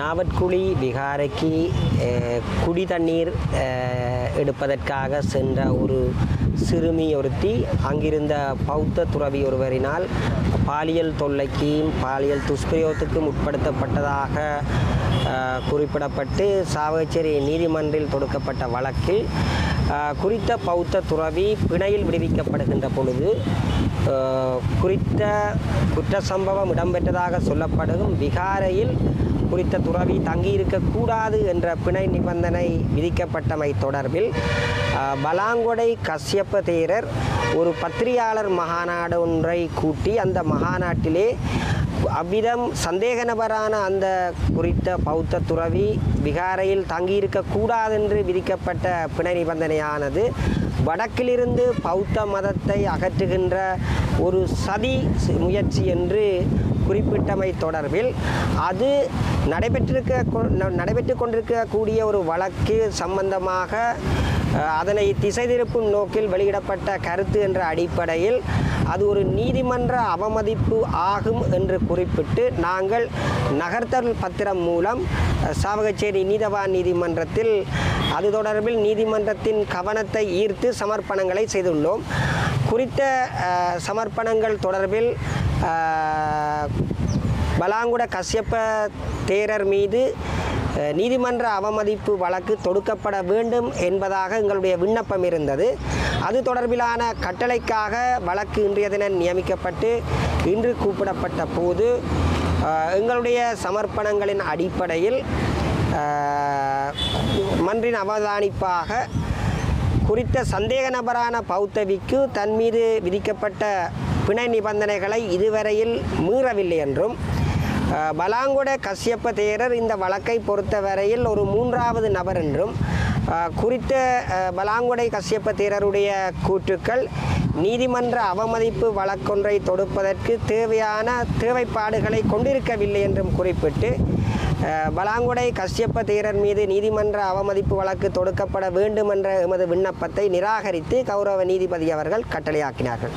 நாவற்குழி விகாரைக்கு குடி தண்ணீர் எடுப்பதற்காக சென்ற ஒரு சிறுமி ஒருத்தி அங்கிருந்த பௌத்த துறவி ஒருவரினால் பாலியல் தொல்லைக்கும் பாலியல் துஷ்பிரயோகத்துக்கும் உட்படுத்தப்பட்டதாக குறிப்பிடப்பட்டு சாவகச்சேரி நீதிமன்றில் தொடுக்கப்பட்ட வழக்கில் குறித்த பௌத்த துறவி பிணையில் விடுவிக்கப்படுகின்ற பொழுது குறித்த குற்ற சம்பவம் இடம்பெற்றதாக சொல்லப்படும் விகாரையில் குறித்த துறவி தங்கியிருக்கக்கூடாது என்ற பிணை நிபந்தனை விதிக்கப்பட்டமை தொடர்பில் பலாங்கொடை கஸ்யப்ப தேரர் ஒரு பத்திரிகையாளர் மாநாடு ஒன்றை கூட்டி அந்த மகாநாட்டிலே அவ்விதம் சந்தேக நபரான அந்த குறித்த பௌத்த துறவி விகாரையில் தங்கியிருக்கக்கூடாது என்று விதிக்கப்பட்ட பிணை நிபந்தனையானது வடக்கிலிருந்து பௌத்த மதத்தை அகற்றுகின்ற ஒரு சதி முயற்சி என்று குறிப்பிட்டமை தொடர்பில் அது நடைபெற்று கொண்டிருக்கக்கூடிய ஒரு வழக்கு சம்பந்தமாக அதனை திசை திருப்பும் நோக்கில் வெளியிடப்பட்ட கருத்து என்ற அடிப்படையில் அது ஒரு நீதிமன்ற அவமதிப்பு ஆகும் என்று குறிப்பிட்டு நாங்கள் நகர்த்தல் பத்திரம் மூலம் சாவகச்சேரி நீதவான் நீதிமன்றத்தில் அது தொடர்பில் நீதிமன்றத்தின் கவனத்தை ஈர்த்து சமர்ப்பணங்களை செய்துள்ளோம். குறித்த சமர்ப்பணங்கள் தொடர்பில் பலாங்குட கஸ்யப்ப தேரர் மீது நீதிமன்ற அவமதிப்பு வழக்கு தொடுக்கப்பட வேண்டும் என்பதாக எங்களுடைய விண்ணப்பம் இருந்தது. அது தொடர்பிலான கட்டளைக்காக வழக்கு இன்றைய தினம் நியமிக்கப்பட்டு இன்று கூப்பிடப்பட்ட போது எங்களுடைய சமர்ப்பணங்களின் அடிப்படையில் மன்றின் அவதானிப்பாக குறித்த சந்தேக நபரான பௌத்தவிக்கு தன் மீது விதிக்கப்பட்ட பிணை நிபந்தனைகளை இதுவரையில் மீறவில்லை என்றும் பலாங்குட கஸ்யப்ப தேரர் இந்த வழக்கை பொறுத்தவரையில் ஒரு மூன்றாவது நபர் என்றும் குறித்த பலாங்குடை கஸ்யப்ப தேரருடைய கூற்றுக்கள் நீதிமன்ற அவமதிப்பு வழக்கொன்றை தொடுப்பதற்கு தேவையான தேவைப்பாடுகளை கொண்டிருக்கவில்லை என்றும் குறிப்பிட்டு பலாங்குடை கஸ்யப்ப தேரர் மீது நீதிமன்ற அவமதிப்பு வழக்கு தொடுக்கப்பட வேண்டும் என்ற எமது விண்ணப்பத்தை நிராகரித்து கௌரவ நீதிபதி அவர்கள் கட்டளையாக்கினார்கள்.